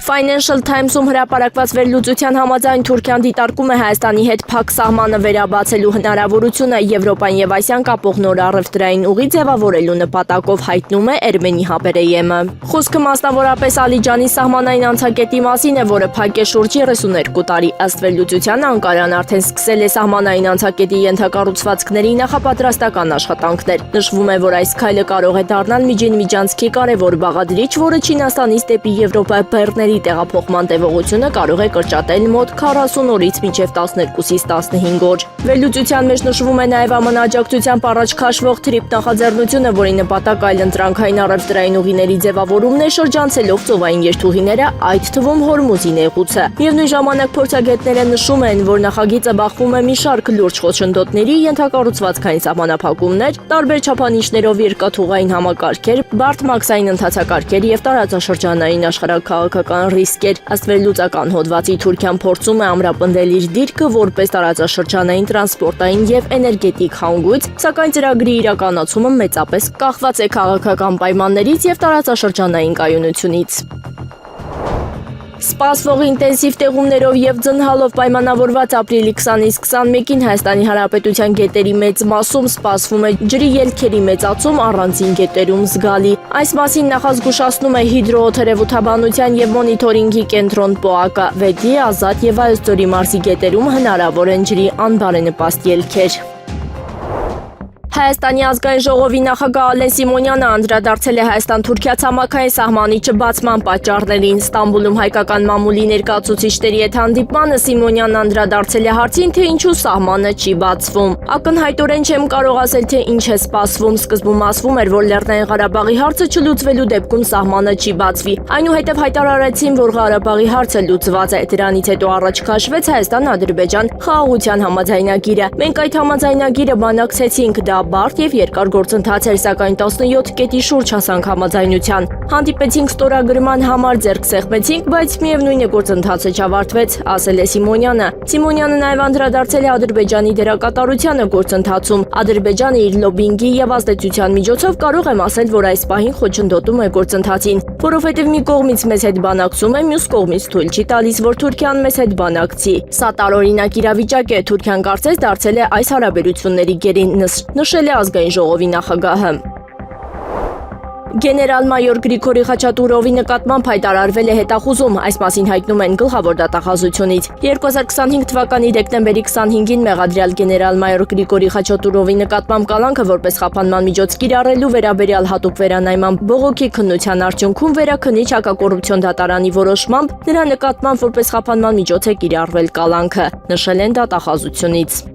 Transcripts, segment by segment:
Financial Times-ում հրապարակված վերլուծության համաձայն Թուրքիան դիտարկում է Հայաստանի հետ փակ սահմանը վերաբացելու հնարավորությունը Եվրոպան եւ Ասիան կապող նոր առևտրային ուղի ձևավորելու նպատակով հայտնում է Էրմենի Հաբերեյեմը։ Խոսքը մասնավորապես Ալիջանի սահմանային անցակետի մասին է, որը փակ է շուրջ 32 տարի։ Ըստ վերլուծության Անկարան արդեն սկսել է սահմանային անցակետի ենթակառուցվածքների նախապատրաստական աշխատանքներ։ Նշվում է, որ այս քայլը կարող է դառնալ միջին-միջանցքի կարևոր բաղադրիչ, որը Չինաստանից դեպի Եվրոպա բեռների տեղափոխման տևողությունը կարող է կրճատել մոտ 40 օրից մինչև 12-ից 15 օր։ Վերլուծության մեջ նշվում է նաև ԱՄՆ աջակցությամբ առաջ քաշվող TRIP նախաձեռնությունը, որի նպատակը այլընտրանքային առևտրային ուղիների ձևավորումն է շրջանցելով ծովային երթուղիները, այդ թվում Հորմուզի նեղուցը։ Միևնույն ժամանակ փորձագետները նշում են, որ նախագիծը բախվում է մի շարք լուրջ խոչընդոտների, ենթակառուցվածքային սահմանափակումներ, տարբեր չափանիշներով երկաթուղային համակարգեր, բարդ մաքսային ընթացակարգեր եւ տարածաշրջանային աշխարհաքաղաքական ռիսկեր։ Ըստ վերլուծական հոդվածի Թուրքիան փորձում է ամրապնդել իր դիրքը որպես տարածաշրջանային տրանսպորտային եւ էներգետիկ հանգույց, սակայն ծրագրի իրականացումը մեծապես կախված է քաղաքական պայմաններից եւ տարածաշրջանային կայունությունից։ Սպասվող ինտենսիվ տեղումներով եւ ձնհալով պայմանավորված ապրիլի 20-ից 21-ին Հայաստանի Հանրապետության գետերի մեծ մասում սպասվում է ջրի ելքերի մեծացում, առանձին գետերում զգալի։ Այս մասին նախազգուշացնում է հիդրոթերևութաբանության եւ մոնիտորինգի կենտրոն ՊՕԱԿ-ը։ Վեդի, Ազատ եւ Վայոց-Ձորի մարզի գետերում հնարավոր են ջրի անբարենպաստ ելքեր։ Հայաստանի ազգային ժողովի նախագահ Ալեն Սիմոնյանը անդրադարձել է Հայաստան-Թուրքիա ցամաքային սահմանի չբացման պատճառներին։ Ստամբուլում հայկական մամուլի ներկայացուցիչների հետ հանդիպմանը Սիմոնյանն անդրադարձել է հարցին, թե ինչու սահմանը չի բացվում։ Ակնհայտորեն չեմ կարող ասել, թե ինչ է սպասվում։ Սկզբում ասվում էր, որ Լեռնային Ղարաբաղի հարցը չլուծվելու դեպքում սահմանը չի բացվի։ Այնուհետև հայտարարեցին, որ Ղարաբաղի հարցը լուծված է։ Դրանից հետո առաջ քաշվեց Հայաստան-Ադրբեջան խաղաղության համաձայնագիրը։ Մենք այդ համաձայնագիրը բանակցեցինք, դա բարդ եւ երկար գործընթաց էր, սակայն 17 կետի շուրջ հասանք համաձայնության։ Հանդիպեցինք ստորագրման համար, ձեռք սեղմեցինք, բայց միևնույն է գործընթացը չավարտվեց, ասել է Սիմոնյանը։ Սիմոնյանը նաև անդրադարձել է Ադրբեջանի դերակատարությանը գործընթացում։ Ադրբեջանը իր լոբինգի եւ ազդեցության միջոցով կարող եմ ասել, որ այս պահին խոչընդոտում է գործընթացին, որովհետեւ մի կողմից մեզ հետ բանակցում է, մյուս կողմից թույլ չի տալիս, որ Թուրքիան մեզ հետ բանակցի։ Սա տարօրինակ իրավիճակ է, Թուրքիան կարծես դարձել է այս հարաբերությունների գերին, նշել է ազգային ժողովի նախագահը։ Գեներալ-մայոր Գրիգորի Խաչատուրովի նկատմամբ հայտարարվել է հետախուզում, այս մասին հայտնում են գլխավոր դատախազությունից։ 2025 թվականի դեկտեմբերի 25-ին մեղադրյալ գեներալ-մայոր Գրիգորի Խաչատուրովի նկատմամբ կալանքը որպես խափանման միջոց կիրառելու վերաբերյալ հատուկ վերանայման բողոքի քննության արդյունքում Վերաքննիչ հակակոռուպցիոն դատարանի որոշմամբ նրա նկատմամբ որպես խափանման միջոց է կիրառվել կալանքը, նշել են դատախազությունից։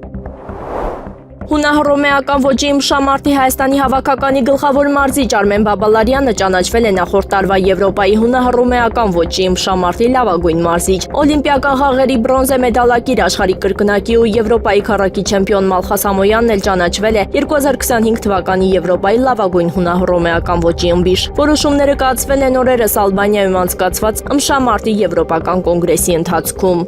Հունահռոմեական ոճի իմշամարտի Հայաստանի հավաքականի գլխավոր մարզիչ Արմեն Բաբալարյանը ճանաչվել է նախորդ տարվա Եվրոպայի հունահռոմեական ոճի իմշամարտի լավագույն մարզիչ։ Օլիմպիական խաղերի բրոնզե մեդալակիր, աշխարհի կրկնակի ու Եվրոպայի քառակի չեմպիոն Մալխաս Ամոյանն էլ ճանաչվել է 2025 թվականի Եվրոպայի լավագույն հունահռոմեական ոճի ըմբիշ։ Որոշումները կայացվել են օրերս Ալբանիայում անցկացված իմշամարտի Եվրոպական կոնգրեսի ընթացքում։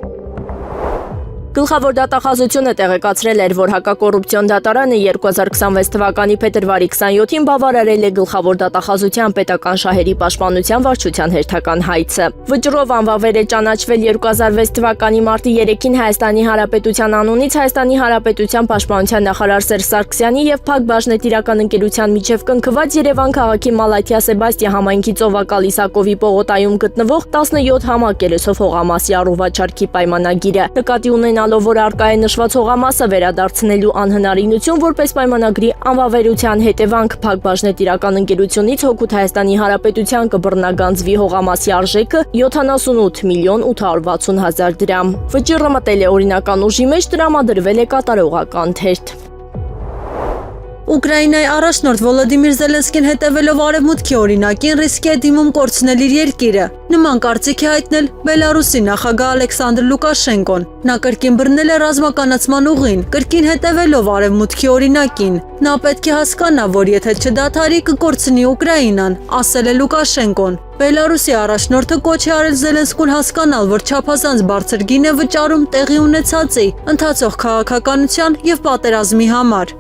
Գլխավոր դատախազությունը տեղեկացրել էր, որ հակակոռուպցիոն դատարանը 2026 թվականի փետրվարի 27-ին բավարարել է գլխավոր դատախազության պետական շահերի պաշտպանության վարչության հերթական հայցը։ Վճռով անվավեր է ճանաչվել 2006 թվականի մարտի 3-ին Հայաստանի Հանրապետության անունից Հայաստանի Հանրապետության պաշտպանության նախարար Սերժ Սարգսյանի եւ Փակ բաժնետիրական ընկերության միջև կնքված Երևան քաղաքի Մալաթիա Սեբաստիա համայնքի Ծովակալ Իսակովի պողոտայում գտնվող 17 համակերեսով հողամասի առողջարքի պայմանագիրը։ Նկատի ունենալով, որ արկա է նշված հողամասը վերադարձնելու անհնարինություն որպես պայմանագրի անվավերության հետևանք Փակ բաժնետիրական ընկերությունից հօգուտ Հայաստանի Հանրապետության կբռնագանձվի հողամասի արժեքը 78 միլիոն 860 հազար դրամ։ Վճիռը մտել է օրինական ուժի մեջ, տրամադրվել է կատարողական թերթ։ Ուկրաինայի առաջնորդ Վոլոդիմիր Զելենսկին հետևելով արևմուտքի օրինակին ռիսկի է դիմում կորցնել իր երկիրը։ Նման կարծիք է հայտնել Բելարուսի նախագահ Ալեքսանդր Լուկաշենկոն։ Նա կրկին բռնել է ռազմականացման ուղին, կրկին հետևելով արևմուտքի օրինակին։ Նա պետք է հասկանա, որ եթե չդադարի կկորցնի Ուկրաինան, ասել է Լուկաշենկոն։ Բելարուսի առաջնորդը կոչ է արել Զելենսկուն հասկանալ, որ չափազանց բարձր գին է վճարում տեղի ունեցածի, ընթացող քաղաքականության եւ պատերազմի համար։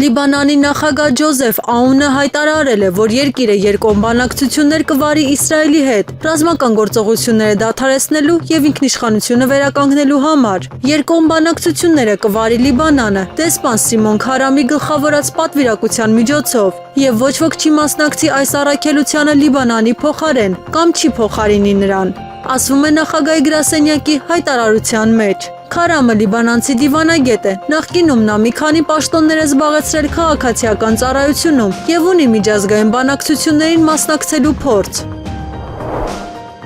Լիբանանի նախագահ Ջոզեֆ Աունը հայտարարել է, որ երկիրը երկկողմ բանակցություններ կվարի Իսրայելի հետ, ռազմական գործողությունները դադարեցնելու եւ ինքնիշխանությունը վերականգնելու համար։ Երկկողմ բանակցությունները կվարի Լիբանանը, դեսպան Սիմոն Քարամի գլխավորած պատվիրակության միջոցով, եւ ոչ ոք չի մասնակցի այս առաքելությանը Լիբանանի փոխարեն կամ չի փոխարինի նրան, ասվում է նախագահի գրասենյակի հայտարարության մեջ։ Քարամը լիբանանցի դիվանագետ է, նախկինում նա մի քանի պաշտոններ է զբաղեցրել քաղաքացիական ծառայությունում եւ ունի միջազգային բանակցություններին մասնակցելու փորձ։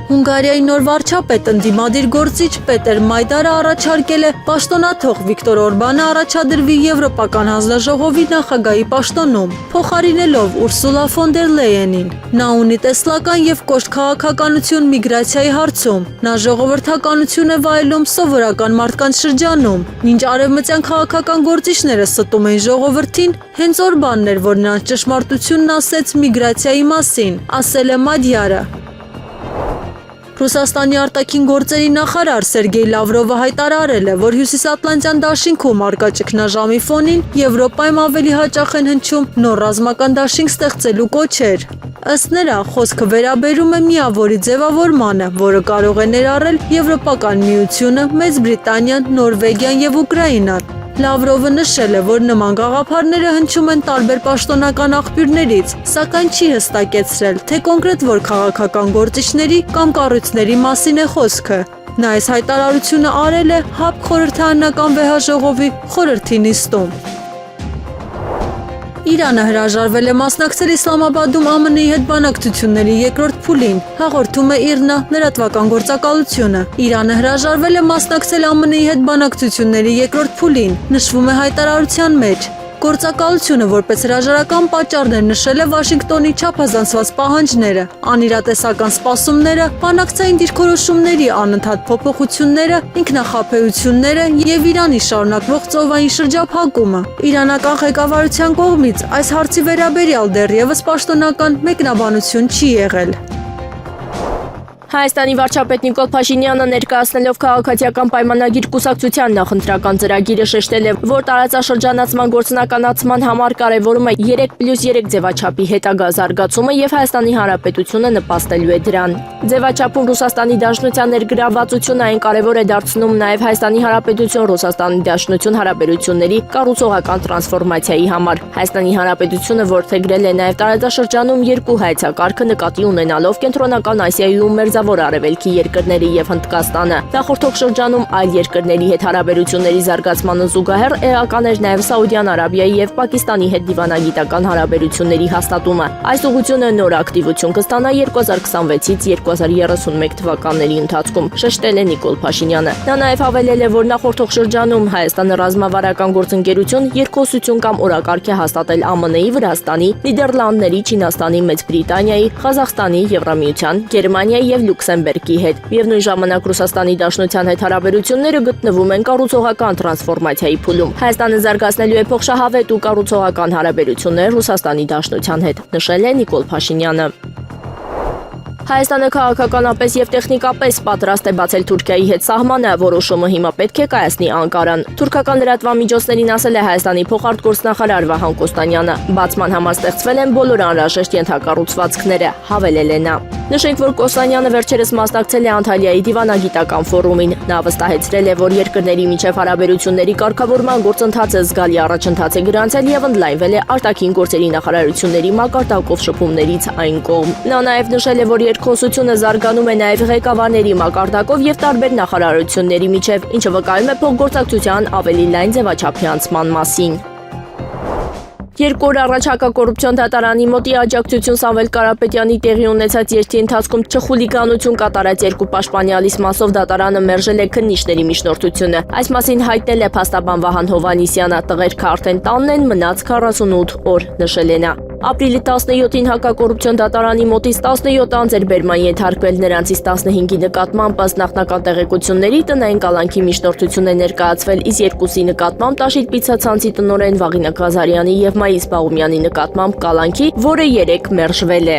Հունգարիայի նոր վարչապետ ընդդիմադիր գործիչ Պետեր Մայդարը առաջարկել է պաշտոնաթող Վիկտոր Օրբանը առաջադրվի Եվրոպական հանձնաժողովի նախագահի պաշտոնում, փոխարինելով Ուրսուլա ֆոն դեր Լեյենին։ Նա ունի տեսլական եւ կոշտ քաղաքականություն միգրացիայի հարցում։ Նա ժողովրդականություն է վայելում սովորական մարդկանց շրջանում։ Մինչ արևմտյան քաղաքական գործիչները ստում են ժողովրդին, հենց Օրբանն էր, որ նրանց ճշմարտությունն ասեց միգրացիայի մասին, ասել է Մադյարը։ Ռուսաստանի արտաքին գործերի նախարար Սերգեյ Լավրովը հայտարարել է, որ Հյուսիսատլանտյան դաշինքում արկա ճգնաժամի ֆոնին Եվրոպայում ավելի հաճախ են հնչում նոր ռազմական դաշինք ստեղծելու կոչեր։ Ըստ նրա, խոսքը վերաբերում է միավորի ձևավորմանը, որը կարող է ներառել Եվրոպական միությունը, Մեծ Բրիտանիան, Նորվեգիան եւ Ուկրաինան։ Լավրովը նշել է, որ նման գաղափարները հնչում են տարբեր պաշտոնական աղբյուրներից, սակայն չի հստակեցրել, թե կոնկրետ որ քաղաքական գործիչների կամ կառույցների մասին է խոսքը։ Նա այս հայտարարությունը արել է ՀԱՊԿ խորհրդարանական վեհաժողովի խորհրդի նիստում։ Իրանը հրաժարվել է մասնակցել Իսլամաբադում ԱՄՆ-ի հետ բանակցությունների երկրորդ փուլին, հաղորդում է IRNA լրատվական գործակալությունը։ Իրանը հրաժարվել է մասնակցել ԱՄՆ-ի հետ բանակցությունների երկրորդ փուլին, նշվում է հայտարարության մեջ։ Գործակալությունը որպես հրաժարական պատճառներ նշել է Վաշինգտոնի չափազանցված պահանջները, անիրատեսական սպասումները, բանակցային դիրքորոշումների անընդհատ փոփոխությունները, ինքնախաբեությունները եւ Իրանի շարունակվող ծովային շրջափակումը։ Իրանական ղեկավարության կողմից այս հարցի վերաբերյալ դեռևս պաշտոնական մեկնաբանություն չի եղել։ Հայաստանի վարչապետ Նիկոլ Փաշինյանը ներկայացնելով քաղաքացիական պայմանագիր կուսակցության նախընտրական ծրագիրը շեշտել է, որ տարածաշրջանացման գործնականացման համար կարևորում է 3+3 ձևաչափի հետագա զարգացումը եւ Հայաստանի Հանրապետությունը նպաստելու է դրան։ Ձևաչափում Ռուսաստանի Դաշնության ներգրավվածությունը այն կարևոր է դարձնում նաեւ Հայաստանի Հանրապետություն-Ռուսաստանի Դաշնություն հարաբերությունների կառուցողական տրանսֆորմացիայի համար։ Հայաստանի Հանրապետությունը որդեգրել է նաեւ տարածաշրջանում երկու հայեցակարգը նկատի ունենալով Կենտրոնական Ասիայում Մերձավոր Արևելքի երկրների եւ Հնդկաստանը։ Նախորդող շրջանում այլ երկրների հետ հարաբերությունների զարգացմանը զուգահեռ էական էր նաեւ Սաուդյան Արաբիայի եւ Պակիստանի հետ դիվանագիտական հարաբերությունների հաստատումը։ Այս ուղղությունը նոր ակտիվություն կստանա 2026-ից 2031 թվականների ընթացքում, շեշտել է Նիկոլ Փաշինյանը։ Նա նաեւ հավելել է, որ նախորդող շրջանում Հայաստանը ռազմավարական գործընկերություն, երկխոսություն կամ օրակարգ է հաստատել ԱՄՆ-ի, Վրաստանի, Նիդերլանդների, Չինաստանի, Մեծ Բրիտանիայի, Ղազախստանի, Եվրամիության, Գերմանիայի եւ Լյուքսեմբուրգի հետ։ Միևնույն ժամանակ Ռուսաստանի Դաշնության հետ հարաբերությունները գտնվում են կառուցողական տրանսֆորմացիայի փուլում։ Հայաստանը զարգացնելու է փոխշահավետ ու կառուցողական հարաբերություններ Ռուսաստանի Դաշնության հետ, նշել է Նիկոլ Փաշինյանը։ Հայաստանը քաղաքականապես եւ տեխնիկապես պատրաստ է բացել Թուրքիայի հետ սահմանը, որոշումը հիմա պետք է կայացնի Անկարան։ Թուրքական լրատվամիջոցներին ասել է Հայաստանի փոխարտգործնախարար Վահան Կոստանյանը։ Բացման համար ստեղծվել են բոլոր անհրաժեշտ ենթակառուցվածքները, հավելել է նա։ Նշենք, որ Կոստանյանը վերջերս մասնակցել է Անտալիայի դիվանագիտական ֆորումին։ Նա վստահեցրել է, որ երկրների միջև հարաբերությունների կարգավորման գործընթացը զգալի առաջընթաց է գրանցել եւ ընդլայնվել է արտաքին գործերի նախարարությունների մակարդակով շփումներից այն կողմ։ Նա նաեւ նշել է, որ երկխոսությունը զարգանում է նաեւ ղեկավարների մակարդակով եւ տարբեր նախարարությունների միջև, ինչը վկայում է փոխգործակցության ավելի լայն ձևաչափի անցման մասին։ Երկու օր առաջ հակակոռուպցիոն դատարանի մոտ ի աջակցություն Սամվել Կարապետյանի տեղի ունեցած երթի ընթացքում չխուլիգանություն կատարած երկու պաշտպանյալիս մասով դատարանը մերժել է քննիչների միջնորդությունը։ Այս մասին հայտնել է փաստաբան Վահան Հովհաննիսյանը, տղերքը արդեն տանն են, մնաց 48 օր, նշել է նա։ Ապրիլի 17-ին հակակոռուպցիոն դատարանի մոտից 17 անձեր բերման ենթարկվել, նրանցից 15-ի նկատմամբ ըստ նախնական տեղեկությունների տնային կալանքի միջնորդություն է ներկայացվել, իսկ երկուսի նկատմամբ Տաշիլ պիցցա-ցանցի տնօրեն Վաղինակ Ղազարյանի եւ Մայիս Բաղումյանի նկատմամբ կալանքի, որը 3 մերժվել է։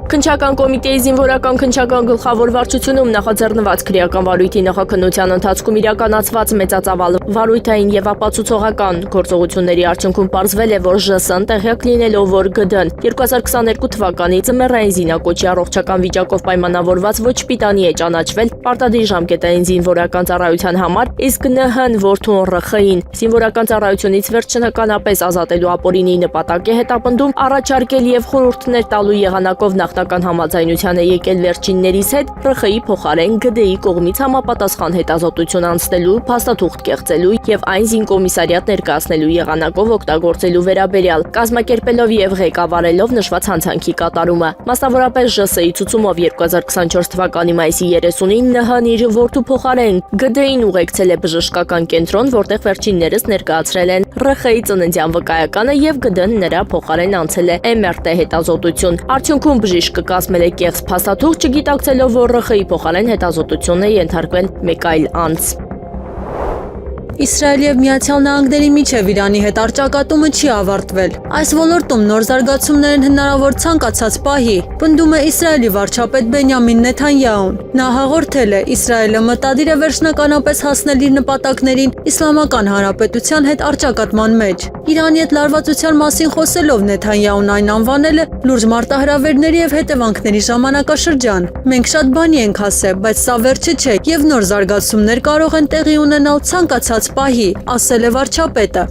Քննչական կոմիտեի զինվորական քննչական գլխավոր վարչությունում նախաձեռնված քրեական վարույթի նախաքննության ընթացքում իրականացված մեծածավալ վարույթային եւ ապացուցողական գործողությունների արդյունքում պարզվել է, որ ԺՍ-ն տեղյակ լինելով, որ ԳԴ-ն 2022 թվականի ձմեռային զինակոչի առողջական վիճակով պայմանավորված ոչ պիտանի է ճանաչվել պարտադիր ժամկետային զինվորական ծառայության համար, իսկ ՆՀ-ն որդուն ՌԽ-ին զինվորական ծառայությունից վերջնականապես ազատելու ապօրինի նպատակ է հետապնդում առաջարկել եւ խորհուրդներ տալու եղանակով նախնական համաձայնության է եկել վերջիններիս հետ ՌԽ-ի փոխարեն ԳԴ-ի կողմից համապատասխան հետազոտություն անցնելու, փաստաթուղթ կեղծելու եւ այն զինկոմիսարիատ ներկայացնելու եղանակով օգտագործելու վերաբերյալ, կազմակերպելով եւ ղեկավարելով նշված հանցանքի կատարումը։ Մասնավորապես ԺՍ-ի ցուցումով 2024 թվականի մայիսի 30-ին ՆՀ-ն իր որդու փոխարեն ԳԴ-ին ուղեկցել է բժշկական կենտրոն, որտեղ վերջիններս ներկայացրել են ՌԽ-ի ծննդյան վկայականը եւ ԳԴ-ն նրա փոխարեն անցել է MRT հետազոտություն։ Արդյունքում բժիշկը կազմել է կեղծ փաստաթուղթ, չգիտակցելով, որ ՌԽ-ի փոխարեն հետազոտությունն է ենթարկվել մեկ այլ անձ։ Իսրայելի եւ Միացյալ Նահանգների միջև Իրանի հետ առճակատումը չի ավարտվել։ Այս ոլորտում նոր զարգացումներ են հնարավոր ցանկացած պահի, պնդում է Իսրայելի վարչապետ Բենյամին Նեթանյահուն։ Նա հաղորդել է. Իսրայելը մտադիր է վերջնականապես հասնել իր նպատակներին Իսլամական Հանրապետության հետ առճակատման մեջ։ Իրանի հետ լարվածության մասին խոսելով Նեթանյահուն այն անվանել է լուրջ մարտահրավերների եւ հետևանքների ժամանակաշրջան։ Մենք շատ բանի ենք ասել, բայց սա վերջը չէ եւ նոր զարգացումներ կարող են տեղի ունենալ ցանկացած պահի, ասել է վարչապետը։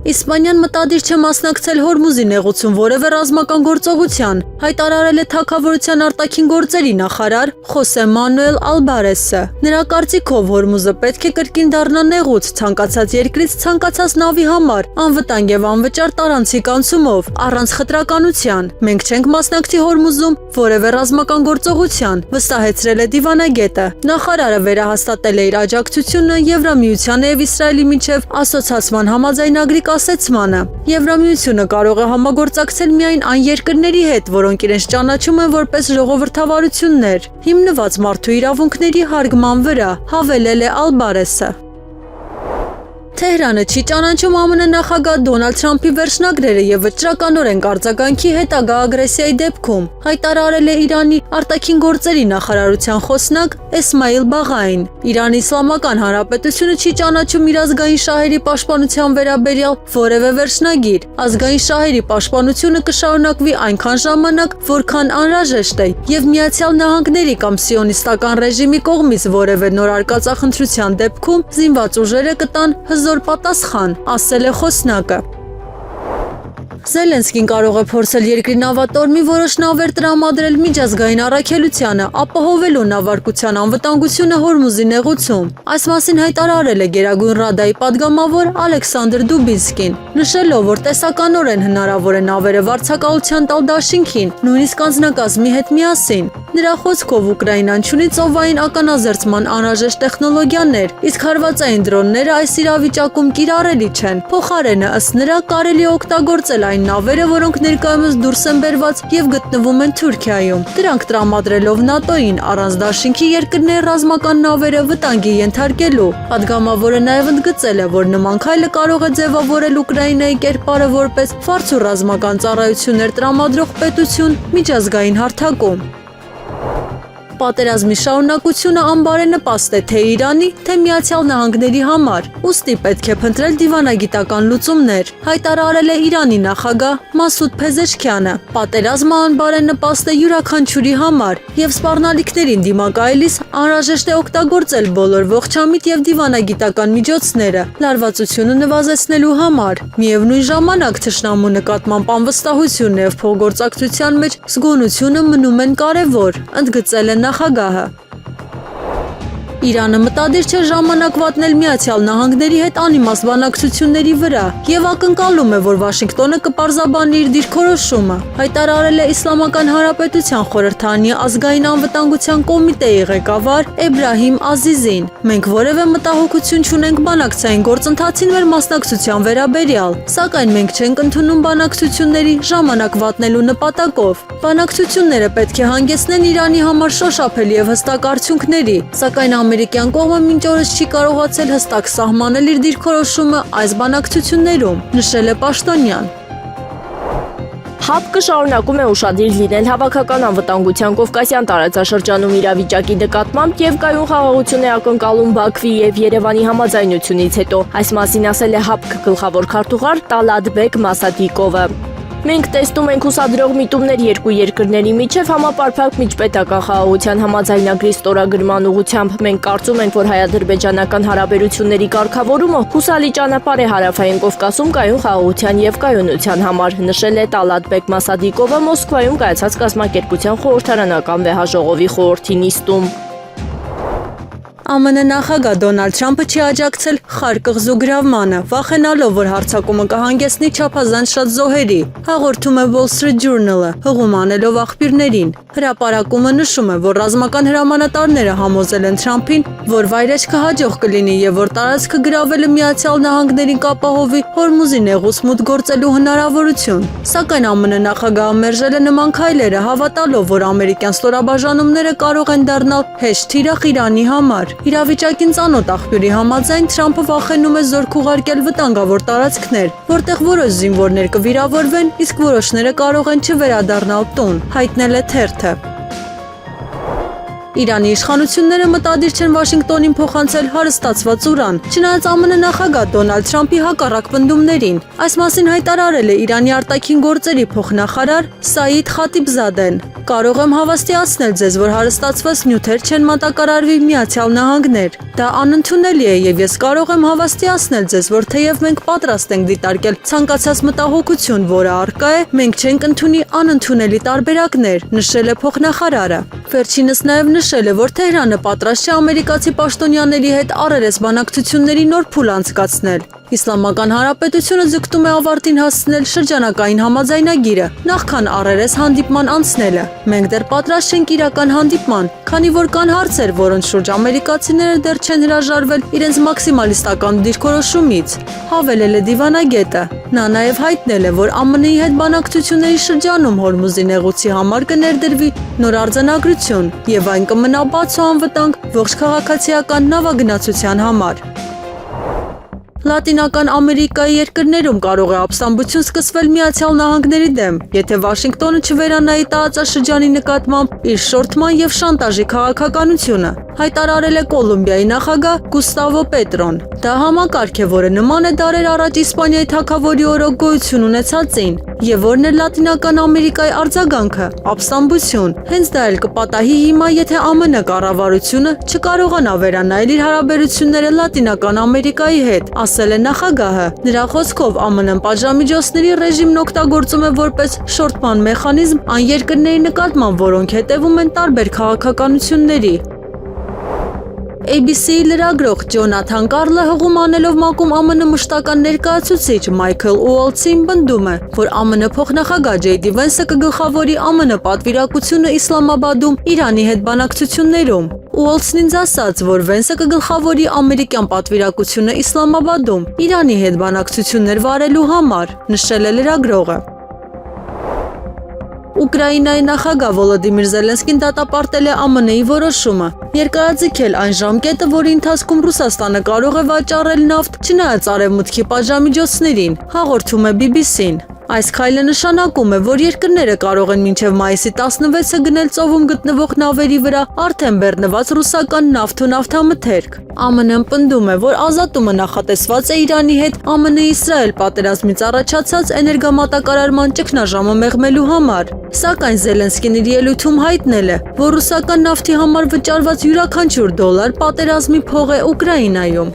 Իսպանիան մտադիր չէ մասնակցել Հորմուզի նեղուցում որևէ ռազմական գործողության, հայտարարել է Թագավորության արտաքին գործերի նախարար Խոսե Մանուել Ալբարեսը։ Նրա կարծիքով Հորմուզը պետք է կրկին դառնա նեղուց ցանկացած երկրից ցանկացած նավի համար, անվտանգ եւ անվճար տարանցիկ անցումով, առանց խտրականության։ Մենք չենք մասնակցի Հորմուզում որևէ ռազմական գործողության, վստահեցրել է դիվանագետը։ Նախարարը վերահաստատել է իր աջակցությունը Եվրամիությանը եւ Իսրայելի միջև ասոցիացիան համաձայնագրի կասեցմանը։ Եվրամիությունը կարող է համագործակցել միայն այն երկրների հետ, որոնք իրենց ճանաչում են որպես ժողովրդավարություններ, հիմնված մարդու իրավունքների հարգման վրա, հավելել է Ալբարեսը։ Թեհրանը չի ճանաչում ԱՄՆ նախագահ Դոնալդ Թրամփի վերջնագրերը եւ վճռականորեն արձագանքի հետագա ագրեսիայի դեպքում, հայտարարել է Իրանի արտաքին գործերի նախարարության խոսնակ Էսմայիլ Բաղային։ Իրանի Իսլամական Հանրապետությունը չի ճանաչում իր ազգային շահերի պաշտպանության վերաբերյալ որևէ վերջնագիր։ Ազգային շահերի պաշտպանությունը կշարունակվի այնքան ժամանակ, որքան անհրաժեշտ է, եւ Միացյալ Նահանգների կամ սիոնիստական ռեժիմի կողմից որևէ նոր արկածախնդրության դեպքում զինված ուժերը կտան հզոր պատասխան, ասել է խոսնակը։ Զելենսկին կարող է փորձել երկրի նավատորմի որոշ նավեր տրամադրել միջազգային առաքելությանը, ապահովելու նավարկության անվտանգությունը Հորմուզի նեղուցում։ Այս մասին հայտարարել է Գերագույն Ռադայի падգամավոր Ալեքսանդր Դուբինսկին, նշելով, որ տեսականորեն հնարավոր է նավերը վարձակալության տալ դաշինքին, նույնիսկ անձնակազմի հետ միասին։ Նրա խոսքով Ուկրաինան չունի ծովային ականազերծման անհրաժեշտ տեխնոլոգիաներ, իսկ հարվածային դրոնները այս իրավիճակում կիրառելի չեն։ Փոխարենը, ըստ նրա, կարելի է օգտագործել այն նավերը, որոնք ներկայումս դուրս են բերված եւ գտնվում են Թուրքիայում։ Դրանք տրամադրելով ՆԱՏՕ-ին առանց դաշինքի երկրների ռազմական նավերը վտանգի ենթարկելու։ Պատգամավորը նաեւ ընդգծել է, որ նման քայլը կարող է ձևավորել Ուկրաինայի կերպարը որպես բարձր ռազմական ծառայություններ տրամադրող պետություն միջազգային հարթակում։ Պատերազմի շարունակությունը անբարենպաստ է թե Իրանի, թե Միացյալ Նահանգների համար, ուստի պետք է փնտրել դիվանագիտական լուծումներ, հայտարարել է Իրանի նախագահ Մասուդ Փեզեշքյանը։ Պատերազմը անբարենպաստ է յուրաքանչյուրի համար եւ սպառնալիքներին դիմակայելիս անհրաժեշտ է օգտագործել բոլոր ողջամիտ եւ դիվանագիտական միջոցները լարվածությունը նվազեցնելու համար։ Միևնույն ժամանակ թշնամու նկատմամբ անվստահությունն եւ փոխգործակցության մեջ զգոնությունը մնում են կարեւոր, ընդգծել է նախագահը։ Իրանը մտադիր չէ ժամանակ վատնել Միացյալ Նահանգների հետ անիմաստ բանակցությունների վրա եւ ակնկալում է, որ Վաշինգտոնը կպարզաբանի իր դիրքորոշումը, հայտարարել է Իսլամական Հանրապետության խորհրդարանի ազգային անվտանգության կոմիտեի ղեկավար Էբրահիմ Ազիզին։ Մենք որևէ մտահոգություն չունենք բանակցային գործընթացին մեր մասնակցության վերաբերյալ, սակայն մենք չենք ընդունում բանակցությունների ժամանակ վատնելու նպատակով։ Բանակցությունները պետք է հանգեցնեն Իրանի համար շոշափելի եւ հստակ արդյունքների, սակայն ամերիկյան կողմը մինչ օրս չի կարողացել հստակ սահմանել իր դիրքորոշումը այս բանակցություններում, նշել է պաշտոնյան։ ՀԱՊԿ-ը շարունակում է ուշադիր լինել հավաքական անվտանգության Կովկասյան տարածաշրջանում իրավիճակի նկատմամբ եւ կայուն խաղաղություն է ակնկալում Բաքվի եւ Երևանի համաձայնությունից հետո։ Այս մասին ասել է ՀԱՊԿ գլխավոր քարտուղար Տալատբեկ Մասադիկովը։ Մենք տեսնում ենք հուսադրող միտումներ երկու երկրների միջև համապարփակ միջպետական խաղաղության համաձայնագրի ստորագրման ուղղությամբ։ Մենք կարծում ենք, որ հայ-ադրբեջանական հարաբերությունների կարգավորումը հուսալի ճանապարհ է Հարավային Կովկասում կայուն խաղաղության եւ կայունության համար, նշել է Տալատբեկ Մասադիկովը Մոսկվայում կայացած կազմակերպության խորհրդարանական վեհաժողովի խորհրդի նիստում։ ԱՄՆ նախագահ Դոնալդ Թրամփը չի աջակցել Խար կղզու գրավմանը, վախենալով, որ հարձակումը կհանգեցնի չափազանց շատ զոհերի, հաղորդում է Wall Street Journal-ը, հղում անելով աղբյուրներին։ Հրապարակումը նշում է, որ ռազմական հրամանատարները համոզել են Թրամփին, որ վայրեջքը հաջող կլինի եւ որ տարածքը գրավելը Միացյալ Նահանգներին կապահովի Հորմուզի նեղուց մուտք գործելու հնարավորություն։ Սակայն ԱՄՆ նախագահը մերժել է նման քայլերը, հավատալով, որ ամերիկյան ստորաբաժանումները կարող են դառնալ հեշտ թիրախ Իրանի համար։ Իրավիճակին ծանոթ աղբյուրի համաձայն Թրամփը վախենում է զորք ուղարկել վտանգավոր տարածքներ, որտեղ որոշ զինվորներ կվիրավորվեն, իսկ որոշները կարող են չվերադառնալ տուն, հայտնել է թերթը։ Իրանի իշխանությունները մտադիր չեն Վաշինգտոնին փոխանցել հարստացված ուրան, չնայած ԱՄՆ նախագահ Դոնալդ Թրամփի հակառակ պնդումներին։ Այս մասին հայտարարել է Իրանի արտաքին գործերի փոխնախարար Սաիդ Խաթիբզադեն։ Կարող եմ հավաստիացնել ձեզ, որ հարստացված նյութեր չեն մատակարարվի Միացյալ Նահանգներ։ Դա անընդունելի է եւ ես կարող եմ հավաստիացնել ձեզ, որ թեև մենք պատրաստ ենք դիտարկել ցանկացած մտահոգություն, որը առկա է, մենք չենք ընդունի անընդունելի տարբերակներ, նշել է փոխնախարարը։ Վերջինս նաեւ նշել է, որ Թեհրանը պատրաստ չէ ամերիկացի պաշտոնյաների հետ առերես բանակցությունների նոր փուլ անցկացնել։ Իսլամական Հանրապետությունը ձգտում է ավարտին հասցնել շրջանակային համաձայնագիրը, նախքան առերես հանդիպման անցնելը։ Մենք դեռ պատրաստ չենք իրական հանդիպման, քանի որ կան հարցեր, որոնց շուրջ ամերիկացիները դեռ չեն հրաժարվել իրենց մաքսիմալիստական դիրքորոշումից, հավելել է դիվանագետը։ Նա նաև հայտնել է, որ ԱՄՆ-ի հետ բանակցությունների շրջանում Հորմուզի նեղուցի համար կներդրվի նոր արձանագրություն եւ այն կմնա բաց ու անվտանգ ողջ քաղաքացիական նավագնացության համար։ Լատինական Ամերիկայի երկրներում կարող է ապստամբություն սկսվել Միացյալ Նահանգների դեմ, եթե Վաշինգտոնը չվերանայի տարածաշրջանի նկատմամբ իր շորթման եւ շանտաժի քաղաքականությունը, հայտարարել է Կոլումբիայի նախագահ Գուստավո Պետրոն։ Դա համակարգ է, որը նման է դարեր առաջ Իսպանիայի թագավորի օրոք գոյություն ունեցածին, եւ որն է Լատինական Ամերիկայի արձագանքը, ապստամբություն։ Հենց դա էլ կպատահի հիմա, եթե ԱՄՆ կառավարությունը չկարողանա վերանայել իր հարաբերությունները Լատինական Ամերիկայի հետ, ասել է նախագահը։ Նրա խոսքով ԱՄՆ-ն պատժամիջոցների ռեժիմն օգտագործում է որպես շորթման մեխանիզմ այն երկրների նկատմամբ, որոնք հետևում են տարբեր քաղաքականությունների։ ABC-ի լրագրող Ջոնաթան Կարլը հղում անելով մակում ԱՄՆ մշտական ներկայացուցիչ Մայքլ Ուոլցին պնդում է, որ ԱՄՆ փոխնախագահ Ջեյդի Վենսը կգլխավորի ԱՄՆ պատվիրակությունը Իսլամաբադում Իրանի հետ բանակցություններում։ Ուոլցն ինձ ասաց, որ Վենսը կգլխավորի ամերիկյան պատվիրակությունը Իսլամաբադում Իրանի հետ բանակցություններ վարելու համար, նշել է լրագրողը։ Ուկրաինայի նախագահ Վոլոդիմիր Զելենսկին դատապարտել է ԱՄՆ-ի որոշումը, երկարաձգել այն ժամկետը, որի ընթացքում Ռուսաստանը կարող է վաճառել նավթ, չնայած արևմուտքի պատժամիջոցներին, հաղորդում է BBC-ն։ Այս քայլը նշանակում է, որ երկրները կարող են մինչև մայիսի 16-ը գնել ծովում գտնվող նավերի վրա արդեն բեռնված ռուսական նավթ ու նավթամթերք։ ԱՄՆ-ն պնդում է, որ ազատումը նախատեսված է Իրանի հետ ԱՄՆ-Իսրայել պատերազմից առաջացած էներգամատակարարման ճգնաժամը մեղմելու համար։ Սակայն Զելենսկին իր ելույթում հայտնել է, որ ռուսական նավթի համար վճարված յուրաքանչյուր դոլար պատերազմի փող է Ուկրաինայում։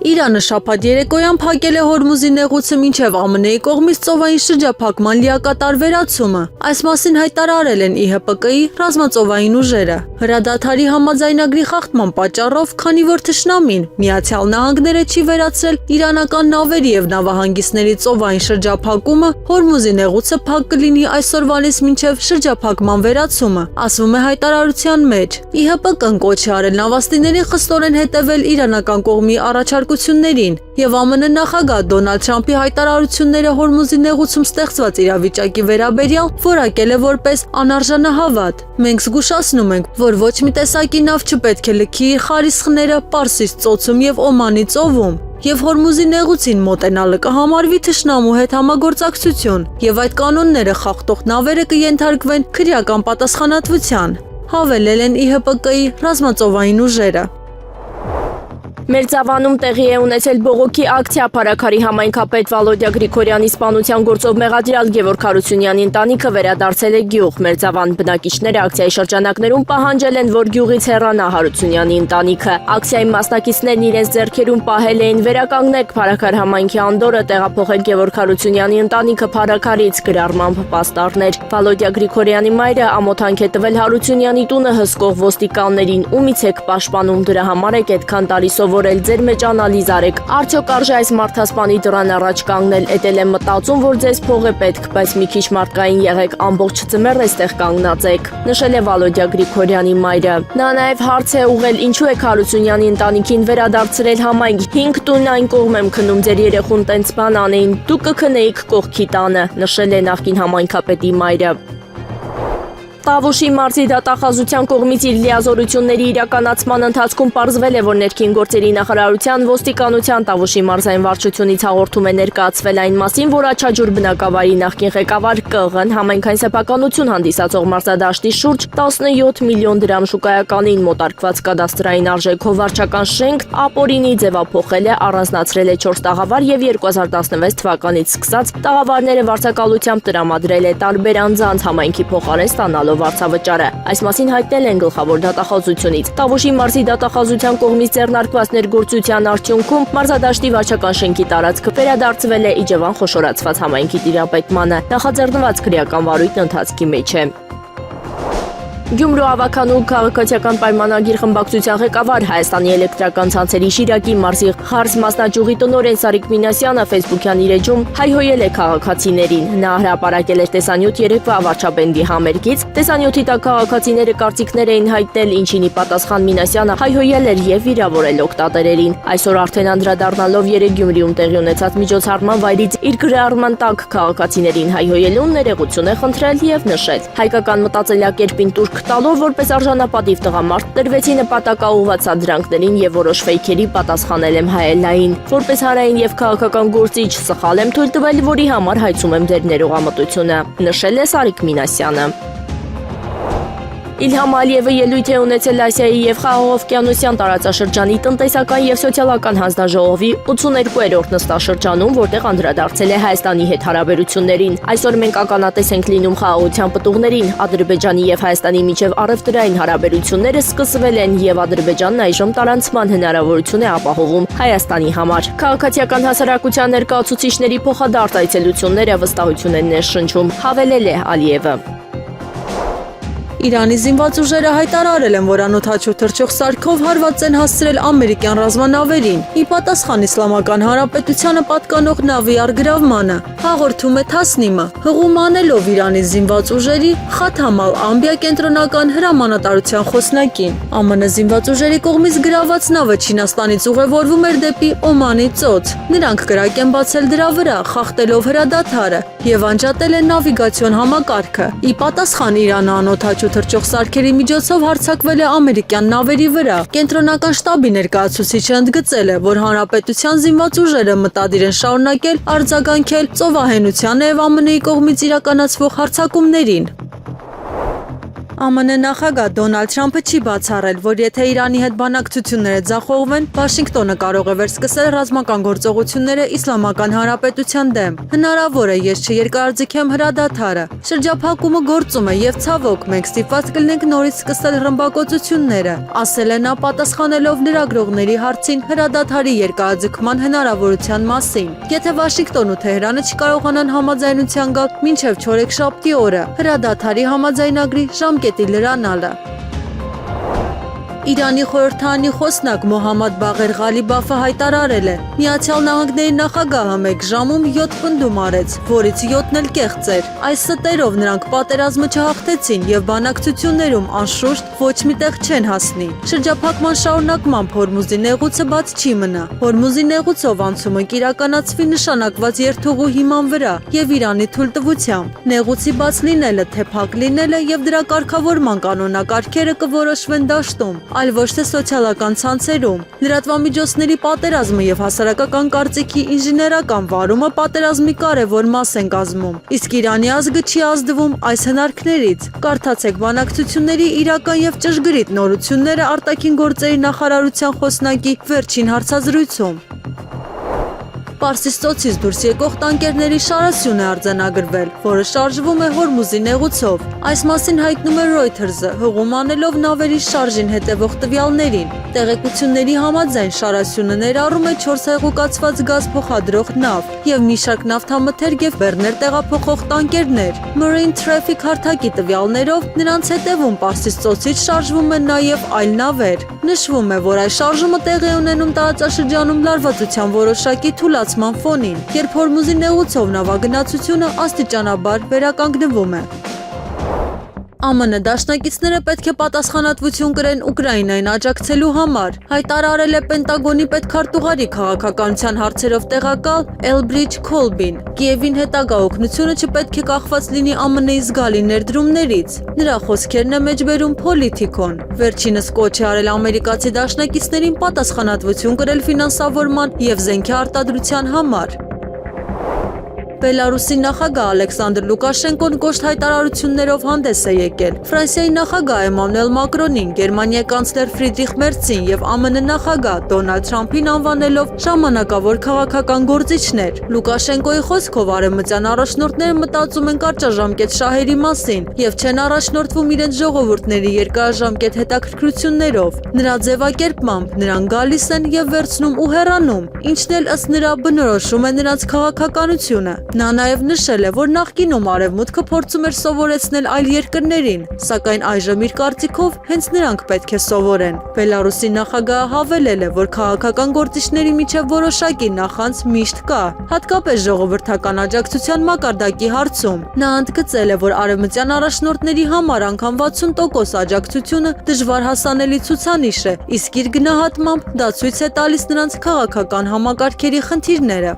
Իրանը շաբաթ երեկոյան փակել է Հորմուզի նեղուցը մինչև ԱՄՆ-ի կողմից ծովային շրջափակման լիակատար վերացումը։ Այս մասին հայտարարել են ԻՀՊԿ-ի ռազմածովային ուժերը։ Հրադադարի համաձայնագրի խախտման պատճառով, քանի որ թշնամին Միացյալ Նահանգները չի վերացրել իրանական նավերի եւ նավահանգիստների ծովային շրջափակումը, Հորմուզի նեղուցը փակ կլինի այսօրվանից մինչև շրջափակման վերացումը, ասվում է հայտարարության մեջ։ ԻՀՊԿ-ն կոչ է արել նավաստիներին խստորեն հետևել իրանական կողմի առաջարկություններին եւ ԱՄՆ նախագահ Դոնալդ Թրամփի հայտարարությունները Հորմուզի նեղուցում ստեղծված իրավիճակի վերաբերյալ որակել է որպես անարժանահավատ։ Մենք զգուշացնում ենք, որ ոչ մի տեսակի նավ չպետք է լքի իր խարիսխները Պարսից ծոցում եւ Օմանի ծովում։ Եվ Հորմուզի նեղուցին մոտենալը կհամարվի թշնամու հետ համագործակցություն, եւ այդ կանոնները խախտող նավերը կենթարկվեն քրեական պատասխանատվության, հավելել են ԻՀՊԿ-ի ռազմածովային ուժերը։ Մերձավանում տեղի է ունեցել բողոքի ակցիա Փարաքարի համայնքապետ Վալոդիա Գրիգորյանի սպանության գործով մեղադրյալ Գևորգ Հարությունյանի ընտանիքը վերադարձել է գյուղ։ Մերձավան բնակիչները ակցիայի շրջանակներում պահանջել են, որ գյուղից հեռանա Հարությունյանի ընտանիքը։ Ակցիայի մասնակիցներն իրենց ձեռքերում պահել էին «Վերականգնեք Փարաքար» համայնքի անդորը, տեղափոխել Գևորգ Հարությունյանի ընտանիքը Փարաքարից գրառմամբ պաստառներ։ Վալոդիա Գրիգորյանի մայրը ամոթանք է տվել Հարությունյանի տունը հսկող ոստիկաններին, ումից եք պաշտպանում, դրա համար եք այդքան տարի սովորել, ձեր մեջ անալիզ արեք, արդյոք արժե այս մարդասպանի դրան առաջ կանգնել, էդ եմ մտածում, որ ձեզ փող է պետք, բայց մի քիչ մարդկային եղեք, ամբողջ ձմեռ էստեղ կանգնած եք, նշել է Վալոդիա Գրիգորյանի մայրը։ Նա նաև հարց է ուղղել, ինչու եք Հարությունյանի ընտանիքին վերադարձրել համայնք, 5 տուն այն կողմ եմ քնում, ձեր երեխուն տենց բան անեին, դուք կքնեիք կողքի տանը, նշել է նախկին համայնքապետի մայրը։ Տավուշի մարզի դատախազության կողմից իր լիազորությունների իրականացման ընթացքում պարզվել է, որ ներքին գործերի նախարարության ոստիկանության Տավուշի մարզային վարչությունից հաղորդում է ներկայացվել այն մասին, որ Աչաջուր բնակավայրի նախկին ղեկավար ԿՂ-ն համայնքային սեփականություն հանդիսացող մարզադաշտի շուրջ 17 միլիոն դրամ շուկայականին մոտարկված կադաստրային արժեքով վարչական շենք ապօրինի ձևափոխել է, առանձնացրել է 4 տաղավար եւ 2016 թվականից սկսած տաղավարները վարձակալությամբ տրամադրել է տարբեր անձանց համայնքի փոխարեն ստանալով վարձավճարը։ Այս մասին հայտնել են գլխավոր դատախազությունից։ Տավուշի մարզի դատախազության կողմից ձեռնարկված ներգործության արդյունքում մարզադաշտի վարչական շենքի տարածքը վերադարձվել է Իջևան խոշորացված համայնքի տիրապետմանը։ Նախաձեռնված քրեական վարույթն ընթացքի մեջ է։ Գյումրու ավականու քաղաքացիական պայմանագիր խմբակցության ղեկավար Հայաստանի էլեկտրական ցանցերի Շիրակի մարզի Խարս մասնաճյուղի տնօրեն Սարիկ Մինասյանը Facebook-յան իր էջում հայհոյել է քաղաքացիներին։ Նա հրապարակել էր տեսանյութ երեկվա վարչապետի համերգից։ Տեսանյութի տակ քաղաքացիները կարծիքներ էին հայտնել, ինչին ի պատասխան Մինասյանը հայհոյել էր եւ վիրավորել օգտատերերին։ Այսօր արդեն անդրադառնալով երեք Գյումրիում տեղի ունեցած միջոցառման վայրից իր գրառման տակ քաղաքացիներին հայհոյելուն ներողություն է խնդրել եւ նշել. հայկական մտածելակերպին տուրք տալով որպես արժանապատիվ տղամարդ տրվեցի նպատակաուղղված սադրանքներին եւ որոշ ֆեյքերի պատասխանել եմ հայելային, որպես հանրային եւ քաղաքական գործիչ սխալ եմ թույլ տվել, որի համար հայցում եմ ձեր ներողամտությունը, նշել է Սարիկ Մինասյանը։ Իլհամ Ալիևը ելույթ է ունեցել Ասիայի եւ Խաղաղօվկիանոսյան տարածաշրջանի տնտեսական եւ սոցիալական հանձնաժողովի 82-րդ նստաշրջանում, որտեղ անդրադարձել է Հայաստանի հետ հարաբերություններին։ Այսօր մենք ականատես ենք լինում խաղաղության պտուղներին։ Ադրբեջանի եւ Հայաստանի միջև առևտրային հարաբերությունները սկսվել են եւ Ադրբեջանն այժմ տարանցման հնարավորություն է ապահովում Հայաստանի համար։ Քաղաքացիական հասարակության ներկայացուցիչների փոխադարձ այցելությունները վստահություն են ներշնչում, հավելել է Ալիևը։ Իրանի զինված ուժերը հայտարարել են, որ անօդաչու թռչող սարքով հարված են հասցրել ամերիկյան ռազմանավերին, ի պատասխան Իսլամական Հանրապետությանը պատկանող նավի առգրավմանը, հաղորդում է Թասնիմը, հղում անելով Իրանի զինված ուժերի Խաթամ ալ-Անբիա կենտրոնական հրամանատարության խոսնակին։ ԱՄՆ զինված ուժերի կողմից գրաված նավը Չինաստանից ուղևորվում էր դեպի Օմանի ծոց։ Նրանք կրակ են բացել դրա վրա, խախտելով հրադադարը եւ անջատել են նավիգացիոն համակարգը։ Ի պատասխան Իրանը անօդաչու թռչող սարքերի միջոցով հարձակվել է ամերիկյան նավերի վրա։ Կենտրոնական շտաբի ներկայացուցիչը ընդգծել է, որ հանրապետության զինված ուժերը մտադիր են շարունակել արձագանքել ծովահենությանը եւ ԱՄՆ-ի կողմից իրականացվող հարձակումներին։ ԱՄՆ նախագահ Դոնալդ Թրամփը չի բացառել, որ եթե Իրանի հետ բանակցությունները ձախողվեն, Վաշինգտոնը կարող է վերսկսել ռազմական գործողությունները Իսլամական Հանրապետության դեմ։ Հնարավոր է, ես չերկարաձգեմ հրադադարը։ Շրջափակումը գործում է եւ ցավոք մենք ստիպված կլինենք նորից սկսել ռմբակոծությունները, ասել է նա պատասխանելով լրագրողների հարցին հրադադարի երկարաձգման հնարավորության մասին։ Եթե Վաշինգտոնն ու Թեհրանը չկարողանան համաձայնության գալ մինչև չորեքշաբթի օրը, հրադադարի համաձայնագրի ժամկետի լրանալը։ Իրանի խորհրդարանի խոսնակ Մոհամմադ Բաղեր Ղալիբաֆը հայտարարել է. Միացյալ Նահանգների նախագահը 1 ժամում 7 պնդում արեց, որից 7-ն էլ կեղծ էր։ Այս ստերով նրանք պատերազմը չհաղթեցին եւ բանակցություններում անշուշտ ոչ միտեղ չեն հասնի։ Շրջափակման շարունակմամբ Հորմուզի նեղուցը բաց չի մնա։ Հորմուզի նեղուցով անցումը կիրականացվի նշանակված երթուղու հիման վրա եւ Իրանի թույլտվությամբ։ Նեղուցի բաց լինելը, թե փակ լինելը եւ դրա կարգավորման կանոնակարգերը կորոշվեն դաշտում։ այլ ոչ թե սոցիալական ցանցերում։ Լրատվամիջոցների պատերազմը եւ հասարակական կարծիքի ինժեներական վարումը պատերազմի կարևոր մաս են կազմում։ Իսկ Իրանի ազգը չի ազդվում այս հնարքներից։ Կարդացեք բանակցությունների իրական եւ ճշգրիտ նորությունները արտաքին գործերի նախարարության խոսնակի վերջին հարցազրույցում։ Պարսից ծոցից դուրս եկող տանկերների շարասյուն է արձանագրվել, որը շարժվում է Հորմուզի նեղուցով։ Այս մասին հայտնում է Reuters-ը, հղում անելով նավերի շարժին հետևող տվյալներին։ Տեղեկությունների համաձայն շարասյունը ներառում է 4 հեղուկացված գազ փոխադրող նավ եւ մի շարք նավթամթերք եւ բեռներ տեղափոխող տանկերներ։ Marine Traffic հարթակի տվյալներով նրանց հետևում Պարսից ծոցից շարժվում են նաեւ այլ նավեր։ Նշվում է, որ այս շարժումը տեղի է ունենում տարածաշրջանում լարվածության որոշակի թուլացման ֆոնին, երբ Հորմուզի նեղուցով նավագնացությունը աստիճանաբար վերականգնվում է։ ԱՄՆ դաշնակիցները պետք է պատասխանատվություն կրեն Ուկրաինային աջակցելու համար, հայտարարել է Պենտագոնի պետքարտուղարի քաղաքականության հարցերով տեղակալ Էլբրիջ Քոլբին։ Կիևին հետագա օգնությունը չպետք է կախված լինի ԱՄՆ-ի զգալի ներդրումներից։ Նրա խոսքերն է մեջբերում Politico-ն։ Վերջինս կոչ է արել ամերիկացի դաշնակիցներին պատասխանատվություն կրել ֆինանսավորման եւ զենքի արտադրության համար։ Բելարուսի նախագահ Ալեքսանդր Լուկաշենկոն կոշտ հայտարարություններով հանդես է եկել։ Ֆրանսիայի նախագահ Էմանուել Մակրոնին, Գերմանիայի կանցլեր Ֆրիդրիխ Մերցին եւ ԱՄՆ նախագահ Դոնալդ Թրամփին անվանելով ժամանակավոր քաղաքական գործիչներ։ Լուկաշենկոյի խոսքով արևմտյան առաջնորդները մտածում են կարճաժամկետ շահերի մասին եւ չեն առաջնորդվում իրենց ժողովուրդների երկարաժամկետ հետաքրքրություններով։ Նրա ձևակերպմամբ նրանք գալիս են եւ վերցնում ու հեռանում, ինչն էլ ըստ նրա բնորոշում է նրանց քաղաքականությունը։ Նա նաև նշել է, որ նախկինում Արևմուտքը փորձում էր սովորեցնել այլ երկրներին, սակայն այժմ իր կարծիքով հենց նրանք պետք է սովորեն։ Բելարուսի նախագահը հավելել է, որ քաղաքական գործիչների միջև որոշակի նախանց միշտ կա, հատկապես ժողովրդական աջակցության մակարդակի հարցում։ Նա ընդգծել է, որ արևմտյան առաջնորդների համար անգամ 60% աջակցությունը դժվար հասանելի ցուցանիշ է, իսկ իր գնահատմամբ դա ցույց է տալիս նրանց քաղաքական համակարգերի խնդիրները։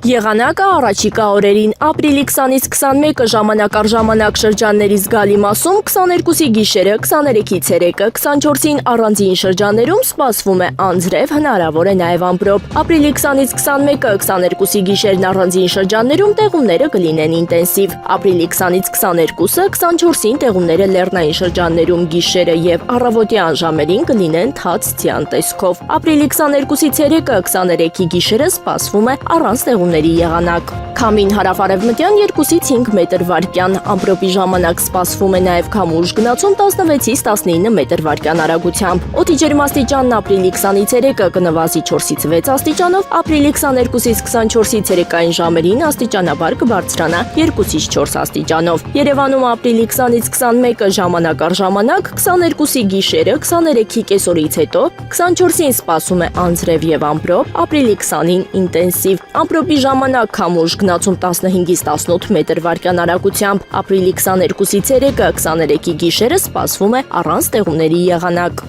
Եղանակը առաջիկա օրերին ապրիլի 20-ից 21-ը ժամանակ առ ժամանակ շրջանների զգալի մասում, 22-ի գիշերը, 23-ի ցերեկը, 24-ին առանձին շրջաններում սպասվում է անձրև, հնարավոր է նաև ամպրոպ։ Ապրիլի 20-ից 21-ը, 22-ի գիշերն առանձին շրջաններում տեղումները կլինեն ինտենսիվ։ Ապրիլի 20-ից 22-ը, 24-ին տեղումները լեռնային շրջաններում գիշերը եւ առավոտյան ժամերին կլինեն թաց ցյան տեսքով։ Ապրիլի 22-ի ցերեկը, 23-ի գիշերը սպասվում է առանց տեղումների եղանակ։ Քամին հարավ-արևմտյան 2-ից 5 մետր վարկյան, ամպրոպի ժամանակ սպասվում է նաև քամուշ գնացում 16-ից 19 մետր վարկյան արագությամբ։ Օդի ջերմաստիճանն ապրիլի 20-ի ցերեկը կնվազի 4-ից 6 աստիճանով, ապրիլի 22-ից 24-ի ցերեկային ժամերին աստիճանաբար կբարձրանա 2-ից 4 աստիճանով։ Երևանում ապրիլի 20-ից 21-ը ժամանակ առ ժամանակ, 22-ի գիշերը, 23-ի կեսօրից հետո, 24-ին սպասում է անձրև եւ ամպրոպ, ապրիլի 20-ին ինտենսիվ։ Ամպրոպի ժամանակ քամուշ գնացում 15-ից 18 մետր վարկյան արագությամբ, ապրիլի 22-ի ցերեկը, 23-ի գիշերը սպասվում է առանց տեղումների եղանակ։